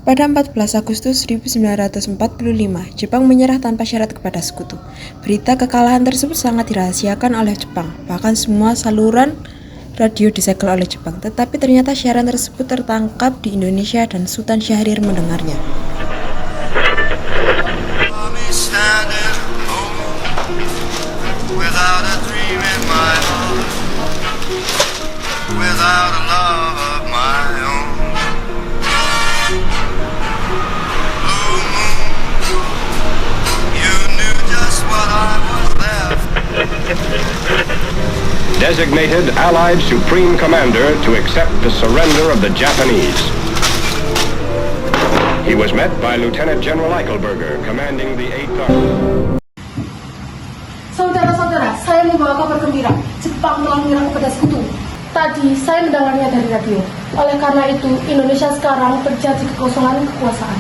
Pada 14 Agustus 1945, Jepang menyerah tanpa syarat kepada sekutu. Berita kekalahan tersebut sangat dirahasiakan oleh Jepang, bahkan semua saluran radio disegel oleh Jepang. Tetapi ternyata siaran tersebut tertangkap di Indonesia dan Sultan Syahrir mendengarnya. Designated Allied Supreme Commander to accept the surrender of the Japanese. He was met by Lieutenant General Eichelberger, commanding the 8th Army. Saudara-saudara, saya membawa kabar gembira. Jepang telah menyerang kepada sekutu. Tadi saya mendengarnya dari radio. Oleh karena itu, Indonesia sekarang terjadi kekosongan kekuasaan.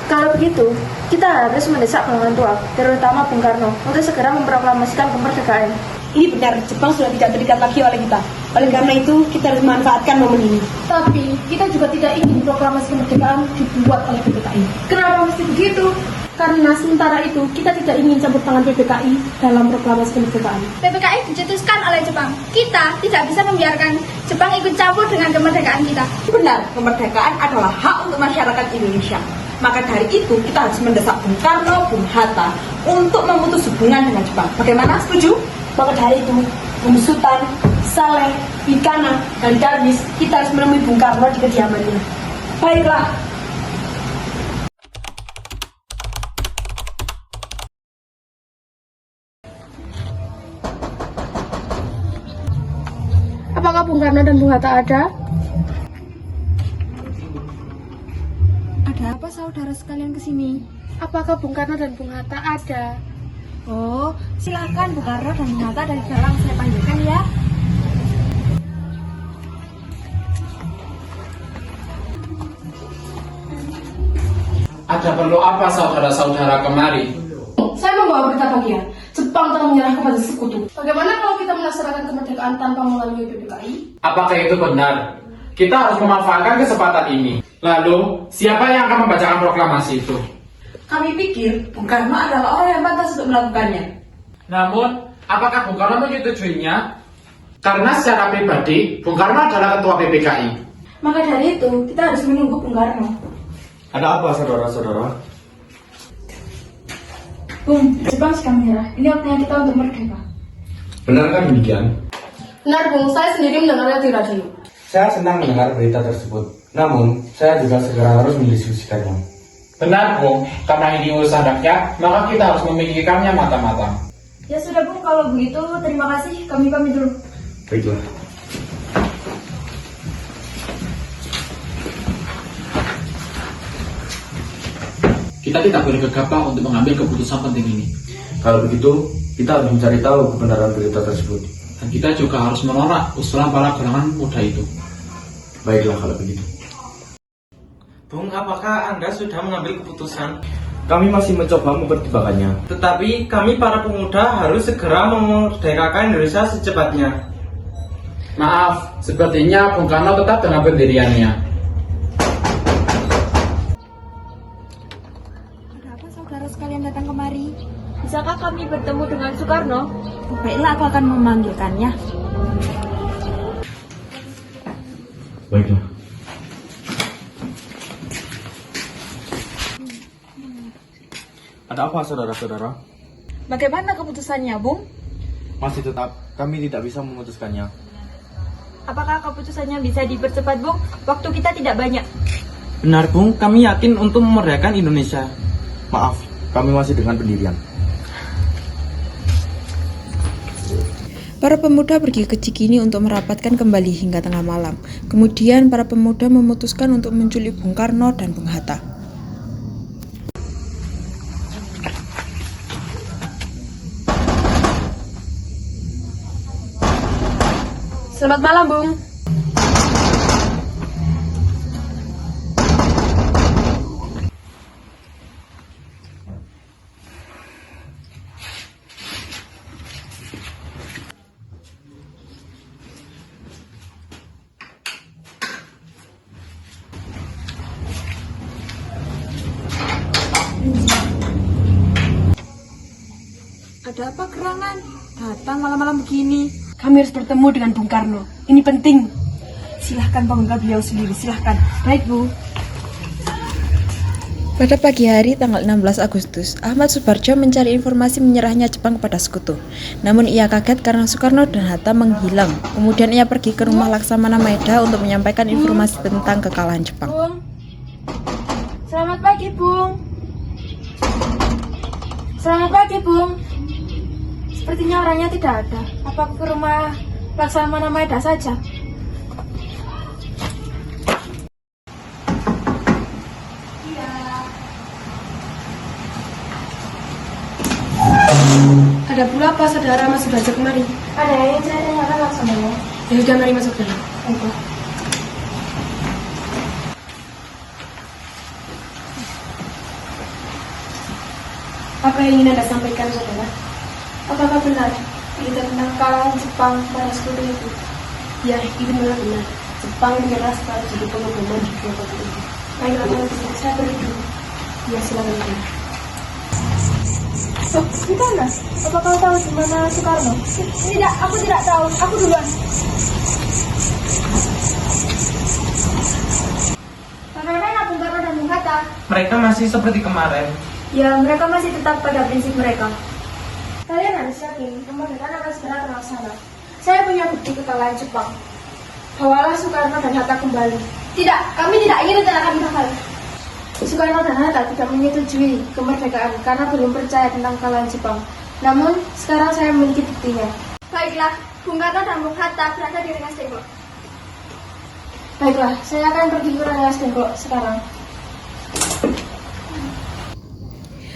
Kalau begitu, kita harus mendesak golongan tua, terutama Bung Karno, untuk segera memproklamasikan kemerdekaan. Ini benar, Jepang sudah tidak terikat lagi oleh kita. Oleh karena itu, kita harus memanfaatkan momen ini. Tapi, kita juga tidak ingin proklamasi kemerdekaan dibuat oleh PPKI. Kenapa mesti begitu? Karena sementara itu, kita tidak ingin campur tangan PPKI dalam proklamasi kemerdekaan. PPKI dicetuskan oleh Jepang. Kita tidak bisa membiarkan Jepang ikut campur dengan kemerdekaan kita. Benar, kemerdekaan adalah hak untuk masyarakat Indonesia. Maka dari itu, kita harus mendesak Bung Karno, Bung Hatta untuk memutus hubungan dengan Jepang. Bagaimana? Setuju? Maka dari itu, Bung Sultan, Saleh, Bikana, dan Darwis, kita harus menemui Bung Karno di kediamannya. Baiklah. Apakah Bung Karno dan Bung Hatta ada? Ada apa saudara sekalian kesini? Apakah Bung Karno dan Bung Hatta ada? Oh, silakan Bung Karno dan Bung Hatta dari dalam saya panggilkan ya. Ada perlu apa saudara-saudara kemari? Saya membawa berita bagian. Jepang telah menyerah kepada sekutu. Bagaimana kalau kita melaksanakan kemerdekaan tanpa melalui PPKI? Apakah itu benar? Kita harus memanfaatkan kesempatan ini. Lalu, siapa yang akan membacakan proklamasi itu? Kami pikir Bung Karno adalah orang yang pantas untuk melakukannya. Namun, apakah Bung Karno menyetujuinya? Karena secara pribadi, Bung Karno adalah ketua PPKI. Maka dari itu, kita harus menunggu Bung Karno. Ada apa saudara-saudara? Bung, Jepang sedang menyerah. Ini waktunya kita untuk merdeka. Benarkah demikian? Benar Bung, saya sendiri mendengarnya di radio. Saya senang mendengar berita tersebut. Namun, saya juga segera harus mendiskusikannya. Benar, Bung. Karena ini urusan rakyat, maka kita harus memikirkannya matang-matang. Ya sudah Bung, kalau begitu terima kasih. Kami pamit dulu. Baiklah. Kita tidak boleh gegabah untuk mengambil keputusan penting ini. Kalau begitu, kita harus mencari tahu kebenaran berita tersebut. Dan kita juga harus menolak usulan para golongan muda itu. Baiklah kalau begitu. Bung, apakah Anda sudah mengambil keputusan? Kami masih mencoba mempertimbangkannya. Tetapi kami para pemuda harus segera memerdekakan Indonesia secepatnya. Maaf, sepertinya Bung Karno tetap dengan pendiriannya. Ada apa saudara sekalian datang kemari? Bisakah kami bertemu dengan Soekarno? Baiklah, aku akan memanggilkannya. Baiklah. Ada apa saudara-saudara? Bagaimana keputusannya, Bung? Masih tetap, kami tidak bisa memutuskannya. Apakah keputusannya bisa dipercepat, Bung? Waktu kita tidak banyak. Benar, Bung. Kami yakin untuk memerdekakan Indonesia. Maaf, kami masih dengan pendirian. Para pemuda pergi ke Cikini untuk merapatkan kembali hingga tengah malam. Kemudian para pemuda memutuskan untuk menculik Bung Karno dan Bung Hatta. Selamat malam, Bung. Ada apa gerangan? Datang malam-malam begini. Kami harus bertemu dengan Bung Karno. Ini penting. Silahkan panggil beliau sendiri, silahkan. Baik, Bu. Pada pagi hari tanggal 16 Agustus, Ahmad Subarjo mencari informasi menyerahnya Jepang kepada sekutu. Namun ia kaget karena Soekarno dan Hatta menghilang. Kemudian ia pergi ke rumah Laksamana Maeda untuk menyampaikan informasi tentang kekalahan Jepang. Bung. Selamat pagi, Bung. Selamat pagi, Bung. Sepertinya orangnya tidak ada. Apa ke rumah Laksamana Maeda saja? Ada pula apa saudara Mas Subarjo kemari? Ada yang saya tanyakan langsung ya. Ya sudah, mari masuk dalam. Apa yang ingin Anda sampaikan, saudara? Apakah benar berita tentang kekalahan Jepang pada sekutu itu? Ya, itu benar. Jepang menyerah setelah jadi pengeboman di Kyoto itu. Baiklah, kalau begitu saya pergi dulu. Ya, silakan. Oh, gimana? Apa kau tahu di mana Soekarno? Tidak, aku tidak tahu. Aku duluan. Bagaimana Bung Karno dan Bung Hatta? Mereka masih seperti kemarin. Ya, mereka masih tetap pada prinsip mereka. Kalian harus yakin kemerdekaan akan segera terlaksana. Saya punya bukti kekalahan Jepang. Bawalah Soekarno dan Hatta kembali. Tidak, kami tidak ingin rencanakan hal. Soekarno dan Hatta tidak menyetujui kemerdekaan karena belum percaya tentang kekalahan Jepang. Namun, sekarang saya memiliki buktinya. Baiklah, Bung Karno dan Bung Hatta berada di Rengas Dengklok. Baiklah, saya akan pergi ke Rengas Dengklok sekarang.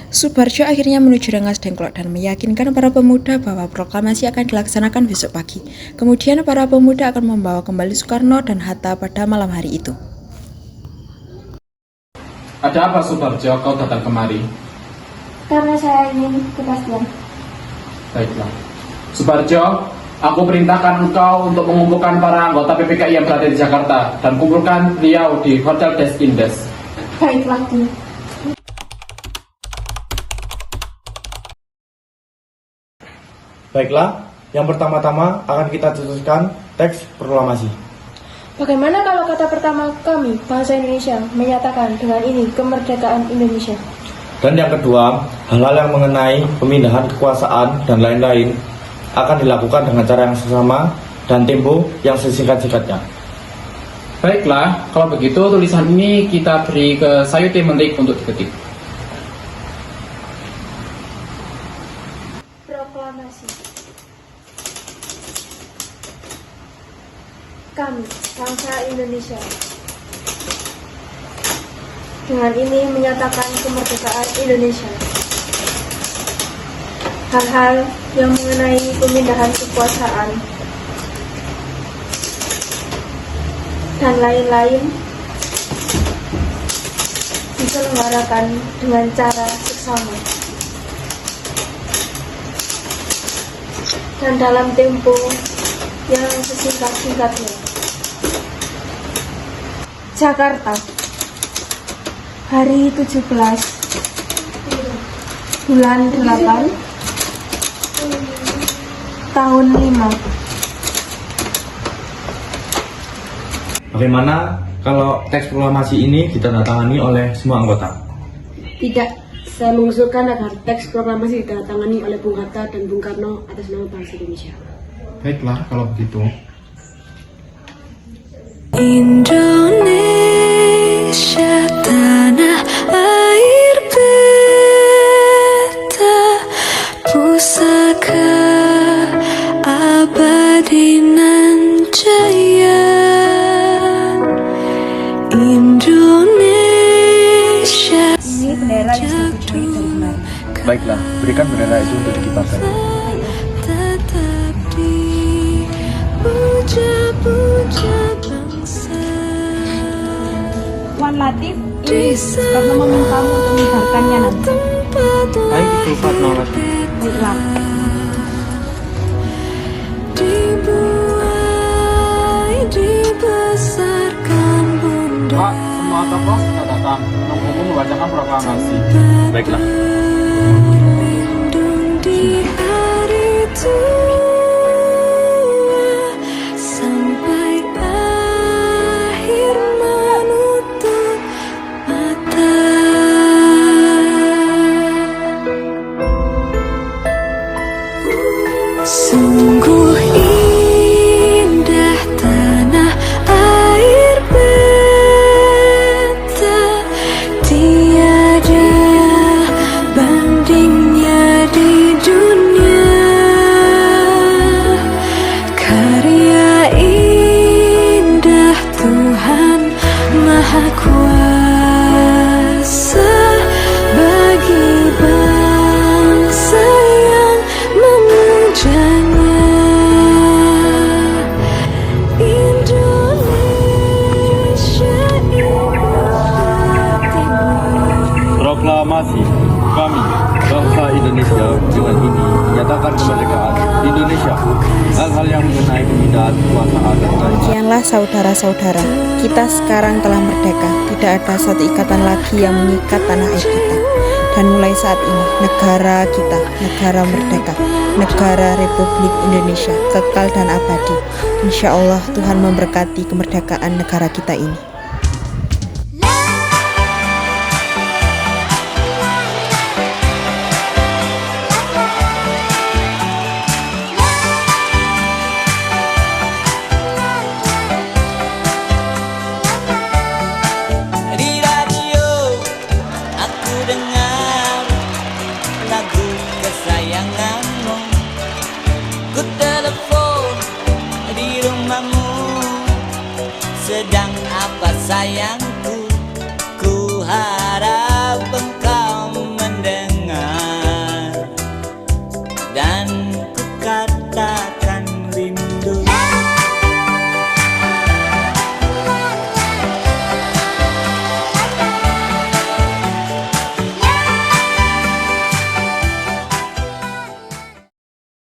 Subarjo akhirnya menuju Rengas Dengklok dan meyakinkan para pemuda bahwa proklamasi akan dilaksanakan besok pagi. Kemudian para pemuda akan membawa kembali Soekarno dan Hatta pada malam hari itu. Ada apa Subarjo kau datang kemari? Karena saya ingin kepastian. Baiklah. Subarjo, aku perintahkan engkau untuk mengumpulkan para anggota PPKI yang berada di Jakarta dan kumpulkan beliau di Hotel Des Indes. Baiklah, Bu. Baiklah, yang pertama-tama akan kita tuliskan teks proklamasi. Bagaimana kalau kata pertama kami, bahasa Indonesia, menyatakan dengan ini kemerdekaan Indonesia? Dan yang kedua, hal-hal yang mengenai pemindahan kekuasaan dan lain-lain akan dilakukan dengan cara yang sesama dan tempo yang sesingkat-singkatnya. Baiklah, kalau begitu tulisan ini kita beri ke Sayuti Mentik untuk diketik. Proklamasi. Kami, bangsa Indonesia, dengan ini menyatakan kemerdekaan Indonesia. Hal-hal yang mengenai pemindahan kekuasaan dan lain-lain diselenggarakan dengan cara seksama dan dalam tempo yang sesingkat-singkatnya. Jakarta, hari 17 bulan 8 tahun 5. Bagaimana kalau teks proklamasi ini ditandatangani oleh semua anggota? Tidak, saya mengusulkan agar teks proklamasi ditandatangani oleh Bung Hatta dan Bung Karno atas nama bangsa Indonesia. Baiklah, kalau begitu. Indonesia tanah air beta pusaka abadi nan jaya. Indonesia. Ini bendera yang disetujui dari kemarin. Baiklah, berikan bendera itu untuk dikibarkan. Tetap dipuja-puja bangsa. Wan Latif ini karena memintamu untuk mengibarkannya nanti. Baik itu Fatmawati. Baiklah. Dibesarkan bunda. Pak, semua tokoh sudah datang menunggu membacakan proklamasi. Baiklah. Lindung di tua sampai akhir menutup mata. Sungguh indah tanah air beta, tiada bandingnya di dunia. Karya indah Tuhan Maha Kuasa bagi bangsa yang memujanya. Indonesia, Indonesia Timur. Proklamasi kami bangsa Indonesia dengan ini menyatakan kemerdekaan Indonesia. Hal-hal yang mengenai pemindahan kekuasaan dan lain. Demikianlah saudara-saudara, kita sekarang telah merdeka. Tidak ada satu ikatan lagi yang mengikat tanah air kita. Dan mulai saat ini, negara kita, negara merdeka, negara Republik Indonesia, kekal dan abadi. Insya Allah Tuhan memberkati kemerdekaan negara kita ini. Di radio aku dengar lagu kesayanganmu. Ku telepon di rumahmu, sedang apa sayangku? Ku harap engkau mendengar dan